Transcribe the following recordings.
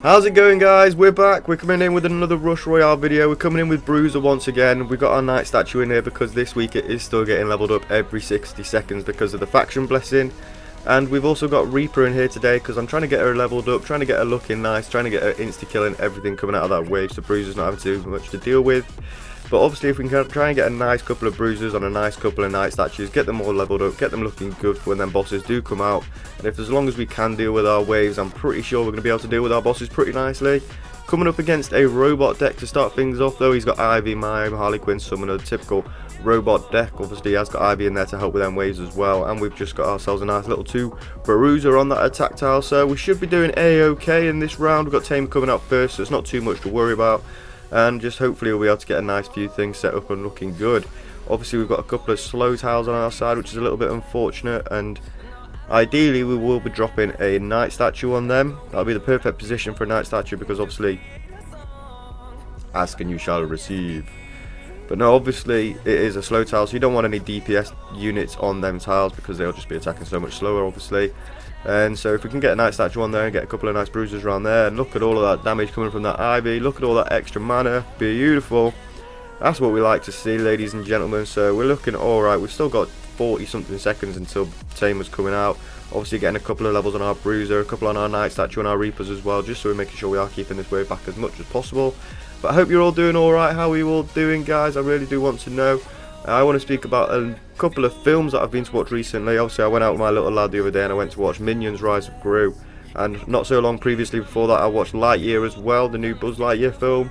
How's it going, guys? We're back. We're coming in with another Rush Royale video. We're coming in with Bruiser once again. We've got our Knight statue in here because this week it is still getting leveled up every 60 seconds because of the faction blessing. And we've also got Reaper in here today because I'm trying to get her leveled up, trying to get her looking nice, trying to get her insta-killing everything coming out of that wave so Bruiser's not having too much to deal with. But obviously if we can try and get a nice couple of Bruisers on a nice couple of Knight statues, get them all leveled up, get them looking good for when them bosses do come out. And if as long as we can deal with our waves, I'm pretty sure we're going to be able to deal with our bosses pretty nicely. Coming up against a robot deck to start things off though. He's got Ivy, Mime, Harley Quinn, Summoner, typical robot deck. Obviously he has got Ivy in there to help with them waves as well. And we've just got ourselves a nice little 2 Bruiser on that attack tile. So we should be doing a-okay in this round. We've got Tame coming out first, so it's not too much to worry about. And just hopefully we'll be able to get a nice few things set up and looking good. Obviously we've got a couple of slow tiles on our side, which is a little bit unfortunate, and ideally we will be dropping a Knight statue on them. That'll be the perfect position for a Knight statue because obviously ask and you shall receive. But no, obviously it is a slow tile, so you don't want any DPS units on them tiles because they'll just be attacking so much slower obviously. And so if we can get a Knight statue on there and get a couple of nice Bruisers around there, and look at all of that damage coming from that Ivy, look at all that extra mana, beautiful. That's what we like to see, ladies and gentlemen. So we're looking alright. We've still got 40 something seconds until Tamer's coming out. Obviously getting a couple of levels on our Bruiser, a couple on our Knight statue and our Reapers as well, just so we're making sure we are keeping this wave back as much as possible. But I hope you're all doing alright. How are you all doing, guys? I really do want to know. I want to speak about a couple of films that I've been to watch recently. Obviously I went out with my little lad the other day and I went to watch Minions Rise of Gru, and not so long previously before that I watched Lightyear as well, the new Buzz Lightyear film.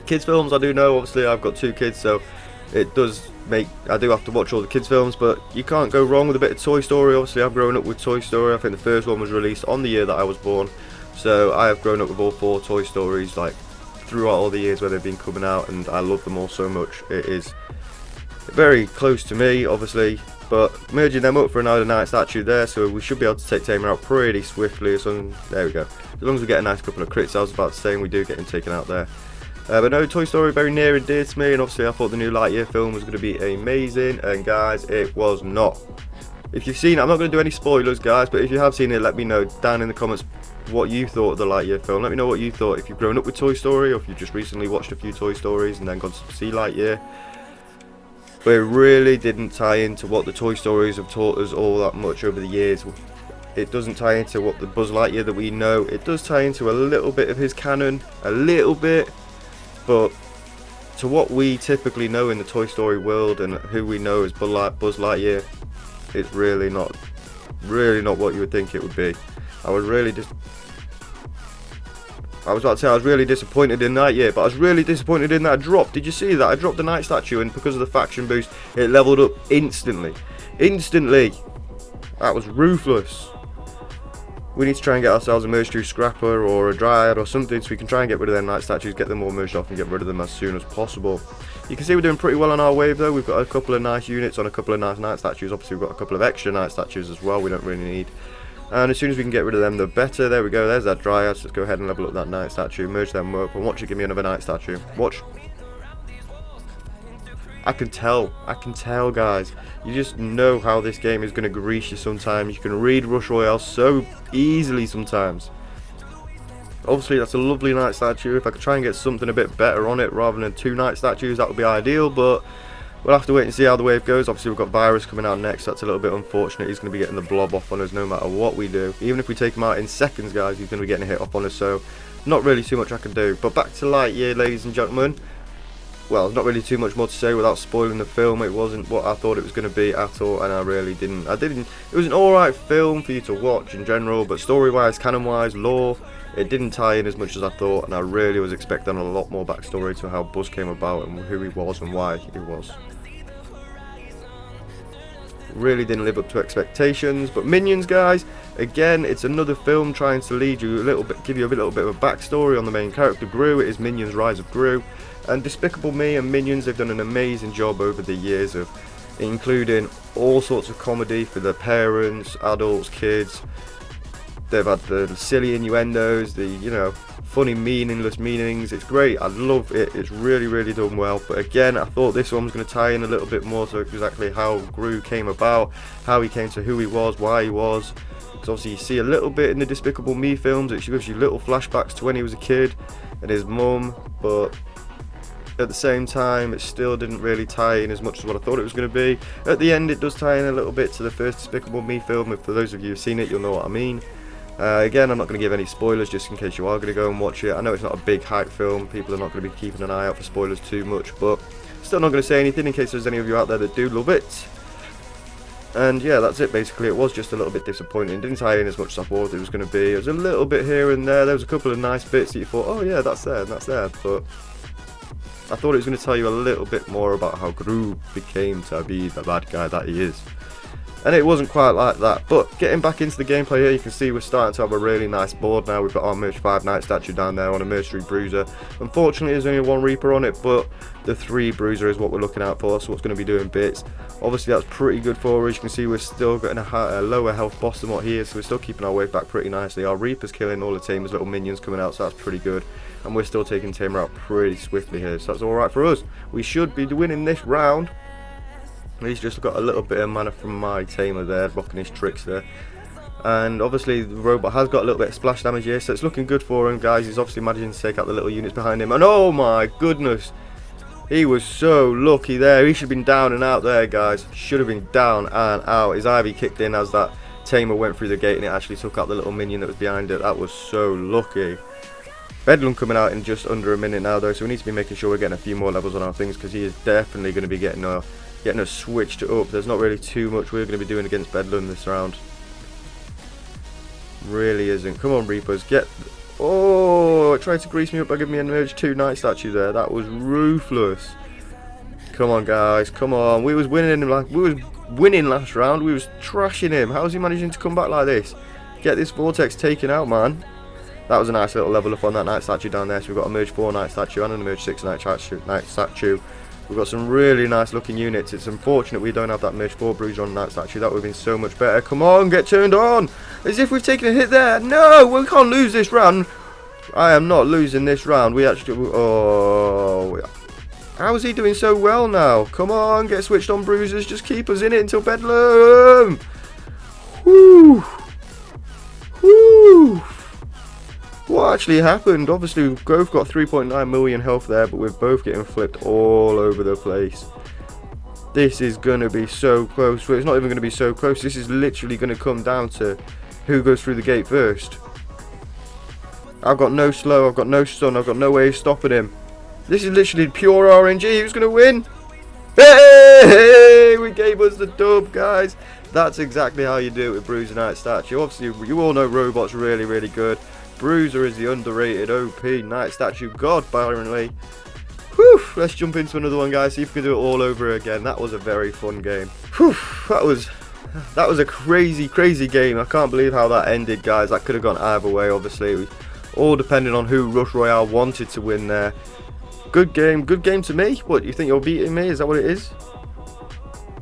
Kids films, I do know, obviously I've got 2 kids, so it does make, I do have to watch all the kids films, but you can't go wrong with a bit of Toy Story. Obviously I've grown up with Toy Story. I think the first one was released on the year that I was born, so I have grown up with all 4 Toy Stories like throughout all the years where they've been coming out, and I love them all so much. It is very close to me obviously, but merging them up for another Knight statue there, so we should be able to take Tamer out pretty swiftly. So there we go, as long as we get a nice couple of crits. I was about to say, and we do get him taken out there. But no, Toy Story very near and dear to me, and obviously I thought the new Lightyear film was going to be amazing, and guys, it was not. If you've seen it, I'm not going to do any spoilers guys, but if you have seen it, let me know down in the comments what you thought of the Lightyear film. Let me know what you thought, if you've grown up with Toy Story or if you've just recently watched a few Toy Stories and then gone to see Lightyear. But it really didn't tie into what the Toy Stories have taught us all that much over the years. It doesn't tie into what the Buzz Lightyear that we know. It does tie into a little bit of his canon, a little bit, but to what we typically know in the Toy Story world and who we know as Buzz Lightyear, it's really not what you would think it would be. I was about to say I was really disappointed in Lightyear, but I was really disappointed in that drop. Did you see that? I dropped the Knight statue, and because of the faction boost, it leveled up instantly. Instantly! That was ruthless. We need to try and get ourselves a merge through Scrapper or a Dryad or something so we can try and get rid of them Knight statues, get them all merged off and get rid of them as soon as possible. You can see we're doing pretty well on our wave though. We've got a couple of nice units on a couple of nice Knight statues. Obviously we've got a couple of extra Knight statues as well we don't really need. And as soon as we can get rid of them, the better. There we go, there's that Dryad. So let's go ahead and level up that Knight statue, merge them up, and watch it give me another Knight statue. Watch. I can tell guys. You just know how this game is going to grease you sometimes. You can read Rush Royale so easily sometimes. Obviously that's a lovely Knight statue. If I could try and get something a bit better on it rather than 2 Knight statues, that would be ideal, but we'll have to wait and see how the wave goes. Obviously we've got Virus coming out next. That's a little bit unfortunate. He's going to be getting the blob off on us no matter what we do. Even if we take him out in seconds guys, he's going to be getting a hit off on us, so not really too much I can do. But back to Lightyear, ladies and gentlemen. Well, there's not really too much more to say without spoiling the film. It wasn't what I thought it was going to be at all, and I really didn't. It was an alright film for you to watch in general, but story-wise, canon-wise, lore, it didn't tie in as much as I thought, and I really was expecting a lot more backstory to how Buzz came about and who he was and why he was. Really didn't live up to expectations. But Minions guys, again, it's another film trying to lead you a little bit, give you a little bit of a backstory on the main character Gru. It is Minions Rise of Gru, and Despicable Me and Minions, they've done an amazing job over the years of including all sorts of comedy for the parents, adults, kids. They've had the silly innuendos, the, you know, funny meaningless meanings. It's great, I love it. It's really done well. But again, I thought this one was going to tie in a little bit more to exactly how Gru came about, how he came to who he was, why he was. because obviously you see a little bit in the Despicable Me films. It gives you little flashbacks to when he was a kid and his mum, but at the same time it still didn't really tie in as much as what I thought it was going to be. At the end it does tie in a little bit to the first Despicable Me film, and for those of you who've seen it you'll know what I mean. Again, I'm not going to give any spoilers just in case you are going to go and watch it. I know it's not a big hype film, people are not going to be keeping an eye out for spoilers too much, but still not going to say anything in case there's any of you out there that do love it. And yeah, that's it basically. It was just a little bit disappointing. It didn't tie in as much as I thought it was going to be. It was a little bit here and there. There was a couple of nice bits that you thought, oh yeah, that's there and that's there, but I thought it was going to tell you a little bit more about how Gru became to be the bad guy that he is. And it wasn't quite like that. But getting back into the gameplay here, you can see we're starting to have a really nice board now. We've got our Merge 5 Knight statue down there on a Mercenary Bruiser. Unfortunately, there's only one Reaper on it, but the 3 Bruiser is what we're looking out for, so it's going to be doing bits. Obviously, that's pretty good for us. You can see we're still getting a lower health boss than what he is, so we're still keeping our wave back pretty nicely. Our Reaper's killing all the Tamer's little minions coming out, so that's pretty good. And we're still taking Tamer out pretty swiftly here, so that's alright for us. We should be winning this round. He's just got a little bit of mana from my Tamer there, rocking his tricks there. And obviously the robot has got a little bit of splash damage here, so it's looking good for him, guys. He's obviously managing to take out the little units behind him. And oh my goodness, he was so lucky there. He should have been down and out there, guys. Should have been down and out. His Ivy kicked in as that Tamer went through the gate and it actually took out the little minion that was behind it. That was so lucky. Bedlam coming out in just under a minute now though, so we need to be making sure we're getting a few more levels on our things, because he is definitely going to be getting us switched up. There's not really too much we're going to be doing against Bedlam this round. Really isn't. Come on, Reapers, get... Oh, it tried to grease me up by giving me an Merge 2 Knight statue there. That was ruthless. Come on, guys, come on. We was winning last round. We was trashing him. How's he managing to come back like this? Get this Vortex taken out, man. That was a nice little level up on that Knight statue down there. So we've got a Merge 4 Knight statue and a Merge 6 Knight statue. We've got some really nice looking units. It's unfortunate we don't have that Merge 4 Bruiser on that statue. That would have been so much better. Come on, get turned on. As if we've taken a hit there. No, we can't lose this round. I am not losing this round. We actually... Oh... How is he doing so well now? Come on, get switched on, Bruisers. Just keep us in it until Bedlam. Whoo. Whoo. What actually happened? Obviously, we've both got 3.9 million health there, but we're both getting flipped all over the place. This is going to be so close. Well, it's not even going to be so close. This is literally going to come down to who goes through the gate first. I've got no slow, I've got no stun, I've got no way of stopping him. This is literally pure RNG. Who's going to win? Hey, we gave us the dub, guys. That's exactly how you do it with Bruiser Knight statue. Obviously, you all know Robot's really, really good. Bruiser is the underrated OP Knight statue god, apparently. Whew, let's jump into another one, guys. See if we can do it all over again. That was a very fun game. Whew, that was a crazy, crazy game. I can't believe how that ended, guys. That could have gone either way, obviously. It was all depending on who Rush Royale wanted to win there. Good game to me. What, you think you're beating me? Is that what it is?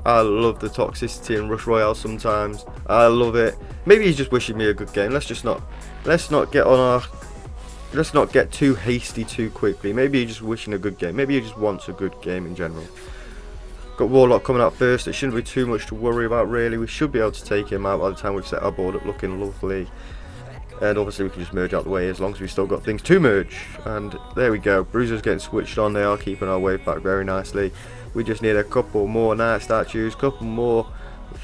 I love the toxicity in Rush Royale sometimes. I love it. Maybe he's just wishing me a good game. Let's not get too hasty too quickly. Maybe he's just wishing a good game. Maybe he just wants a good game in general. Got Warlock coming out first. It shouldn't be too much to worry about, really. We should be able to take him out by the time we've set our board up looking lovely. And obviously we can just merge out the way as long as we've still got things to merge. And there we go. Bruiser's getting switched on. They are keeping our wave back very nicely. We just need a couple more Knight statues, couple more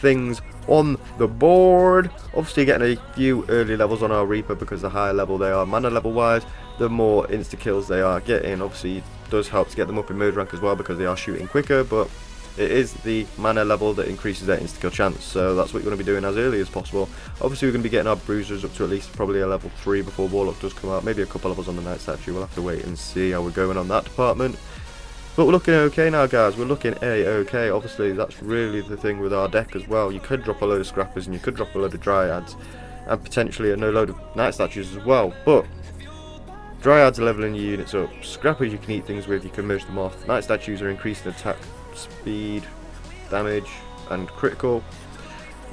things on the board. Obviously getting a few early levels on our Reaper, because the higher level they are mana level wise, the more insta kills they are getting. Obviously it does help to get them up in merge rank as well, because they are shooting quicker, but it is the mana level that increases their insta kill chance, so that's what you're going to be doing as early as possible. Obviously we're going to be getting our Bruisers up to at least probably a level 3 before Warlock does come out, maybe a couple levels on the Knight statue. We'll have to wait and see how we're going on that department. But we're looking okay now, guys. We're looking A-okay. Obviously, that's really the thing with our deck as well. You could drop a load of Scrappers and you could drop a load of Dryads. And potentially a no load of Knight statues as well. But Dryads are leveling your units up. Scrappers you can eat things with, you can merge them off. Knight statues are increasing attack, speed, damage, and critical.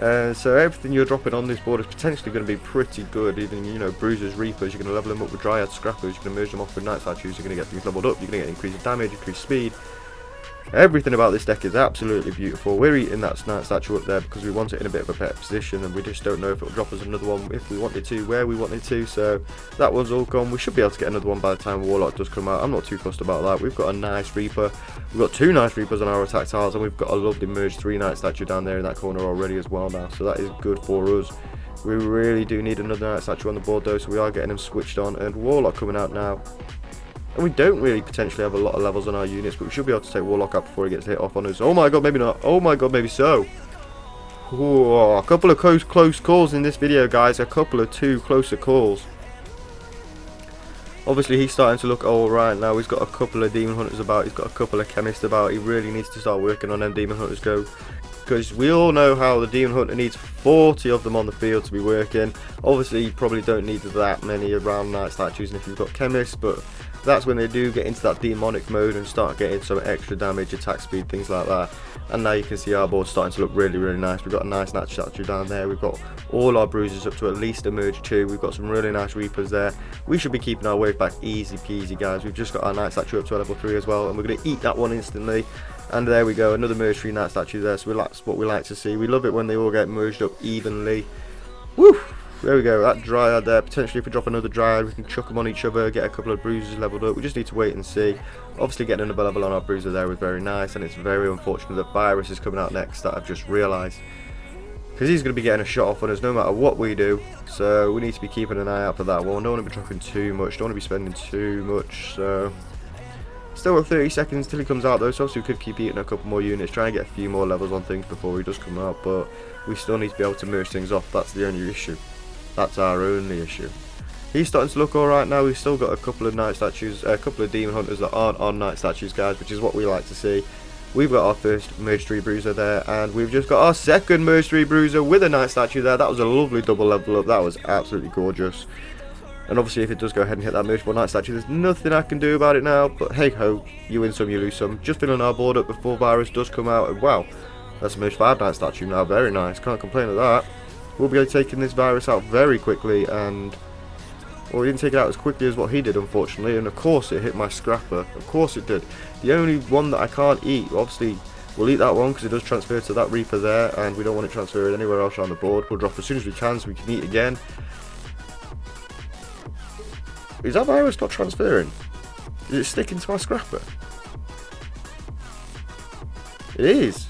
So everything you're dropping on this board is potentially going to be pretty good. Even, you know, Bruisers, Reapers, you're going to level them up with Dryads, Scrappers, you're going to merge them off with Knight statues, you're going to get things leveled up, you're going to get increased damage, increased speed. Everything about this deck is absolutely beautiful. We're eating that Knight statue up there because we want it in a bit of a better position, and we just don't know if it'll drop us another one if we wanted to, where we wanted to. So that one's all gone. We should be able to get another one by the time Warlock does come out. I'm not too fussed about that. We've got a nice Reaper. We've got 2 nice Reapers on our attack tiles, and we've got a lovely merged 3 Knight statue down there in that corner already as well now. So that is good for us. We really do need another Knight statue on the board though, so we are getting them switched on, and Warlock coming out now. And we don't really potentially have a lot of levels on our units, but we should be able to take Warlock out before he gets hit off on us. Oh my god, maybe not. Oh my god, maybe so. Ooh, a couple of close calls in this video, guys. A couple of 2 closer calls. Obviously, he's starting to look alright now. He's got a couple of Demon Hunters about. He's got a couple of Chemists about. He really needs to start working on them Demon Hunters go. Because we all know how the Demon Hunter needs 40 of them on the field to be working. Obviously, you probably don't need that many around Knight statues, and if you've got Chemists, but that's when they do get into that demonic mode and start getting some extra damage, attack speed, things like that. And now you can see our board starting to look really, really nice. We've got a nice Knight statue down there. We've got all our Bruisers up to at least a merge 2. We've got some really nice Reapers there. We should be keeping our wave back easy peasy, guys. We've just got our Knight statue up to a level 3 as well, and we're going to eat that one instantly. And there we go, another merge 3 Knight statue there. So that's what we like to see. We love it when they all get merged up evenly. Woo! There we go, that Dryad there. Potentially if we drop another Dryad, we can chuck them on each other, get a couple of Bruisers leveled up. We just need to wait and see. Obviously getting another level on our Bruiser there was very nice, and it's very unfortunate that Virus is coming out next, that I've just realised. Because he's going to be getting a shot off on us no matter what we do. So we need to be keeping an eye out for that one. Don't want to be dropping too much, don't want to be spending too much. So still got 30 seconds till he comes out though, so obviously we could keep eating a couple more units, try and get a few more levels on things before he does come out, but we still need to be able to merge things off. That's the only issue. That's our only issue. He's starting to look alright now. We've still got a couple of Knight statues, a couple of Demon Hunters that aren't on Knight statues, guys, which is what we like to see. We've got our first merge 3 Bruiser there, and we've just got our second merge 3 Bruiser with a Knight statue there. That was a lovely double level up. That was absolutely gorgeous. And obviously if it does go ahead and hit that mergeable Knight statue, there's nothing I can do about it now, but hey ho, you win some, you lose some. Just filling our board up before Virus does come out, and wow, that's a merge 5 Knight statue now. Very nice, can't complain with that. We'll be taking this Virus out very quickly, and well, we didn't take it out as quickly as what he did, unfortunately, and of course it hit my Scrapper. Of course it did. The only one that I can't eat, obviously we'll eat that one because it does transfer to that Reaper there, and we don't want it transferred anywhere else around the board. We'll drop as soon as we can so we can eat again. Is that Virus not transferring? Is it sticking to my Scrapper? It is.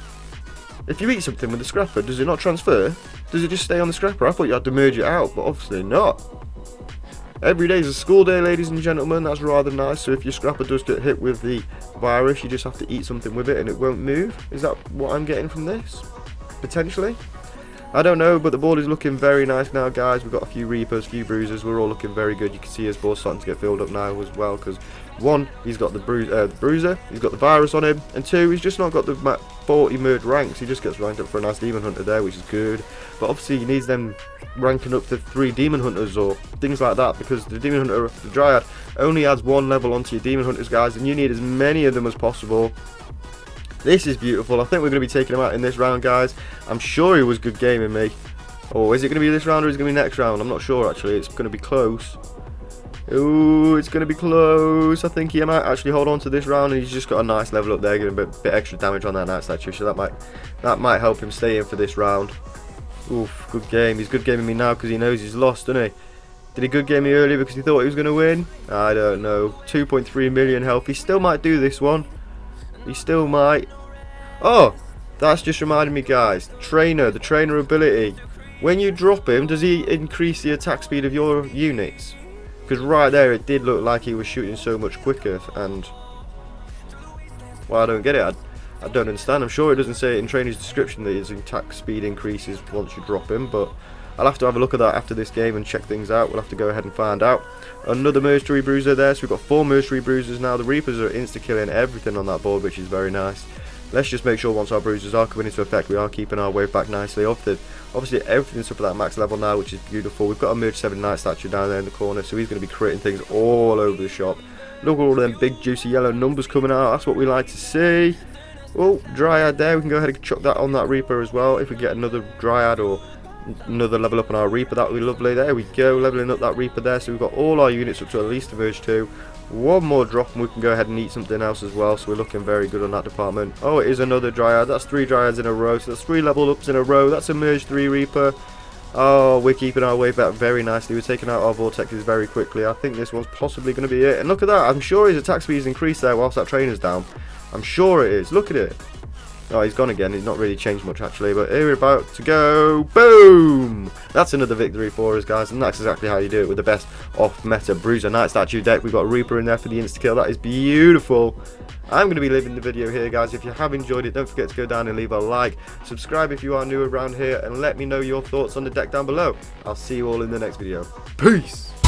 If you eat something with the Scrapper, does it not transfer? Does it just stay on the Scrapper? I thought you had to merge it out, but obviously not. Every day is a school day, ladies and gentlemen. That's rather nice. So if your Scrapper does get hit with the Virus, you just have to eat something with it and it won't move. Is that what I'm getting from this? Potentially? I don't know, but the board is looking very nice now, guys. We've got a few Reapers, a few Bruisers. We're all looking very good. You can see his board starting to get filled up now as well, because one, he's got the Bruiser, he's got the Virus on him, and two, he's just not got the 40 merged ranks. He just gets ranked up for a nice Demon Hunter there, which is good. But obviously he needs them ranking up to 3 Demon Hunters or things like that, because the Demon Hunter, the Dryad, only adds 1 level onto your Demon Hunters, guys, and you need as many of them as possible. This is beautiful. I think we're going to be taking him out in this round, guys. I'm sure he was good gaming me. Oh, is it going to be this round or is it going to be next round? I'm not sure, actually. It's going to be close. Ooh, it's going to be close. I think he might actually hold on to this round, and he's just got a nice level up there, getting a bit extra damage on that Knight statue, so that might help him stay in for this round. Oof, good game. He's good gaming me now because he knows he's lost, doesn't he? Did he good game me earlier because he thought he was going to win? I don't know. 2.3 million health. He still might do this one. He still might. Oh, that's just reminded me, guys. The trainer ability. When you drop him, does he increase the attack speed of your units? Because right there, it did look like he was shooting so much quicker. And well, I don't get it. I don't understand. I'm sure it doesn't say it in trainer's description that his attack speed increases once you drop him, but I'll have to have a look at that after this game and check things out. We'll have to go ahead and find out. Another merge 3 Bruiser there, so we've got 4 merge 3 Bruisers now. The Reapers are insta-killing everything on that board, which is very nice. Let's just make sure once our Bruisers are coming into effect, we are keeping our wave back nicely. Obviously, everything's up at that max level now, which is beautiful. We've got a merge 7 Knight statue down there in the corner, so he's going to be creating things all over the shop. Look at all them big, juicy yellow numbers coming out. That's what we like to see. Oh, Dryad there. We can go ahead and chuck that on that Reaper as well. If we get another Dryad or another level up on our Reaper. That would be lovely. There we go, leveling up that Reaper there. So we've got all our units up to at least a merge 2. One more drop and we can go ahead and eat something else as well. So we're looking very good on that department. Oh, it is another Dryad. That's 3 Dryads in a row. So that's 3 level ups in a row. That's a merge 3 Reaper. Oh, we're keeping our way back very nicely. We're taking out our vortexes very quickly. I think this one's possibly going to be it. And look at that. I'm sure his attack speed is increased there whilst that trainer's down. I'm sure it is. Look at it. Oh, he's gone again. He's not really changed much actually, but here we're about to go. Boom! That's another victory for us, guys, and that's exactly how you do it with the best off-meta Bruiser Knight statue deck. We've got a Reaper in there for the insta-kill. That is beautiful. I'm going to be leaving the video here, guys. If you have enjoyed it, don't forget to go down and leave a like. Subscribe if you are new around here, and let me know your thoughts on the deck down below. I'll see you all in the next video. Peace!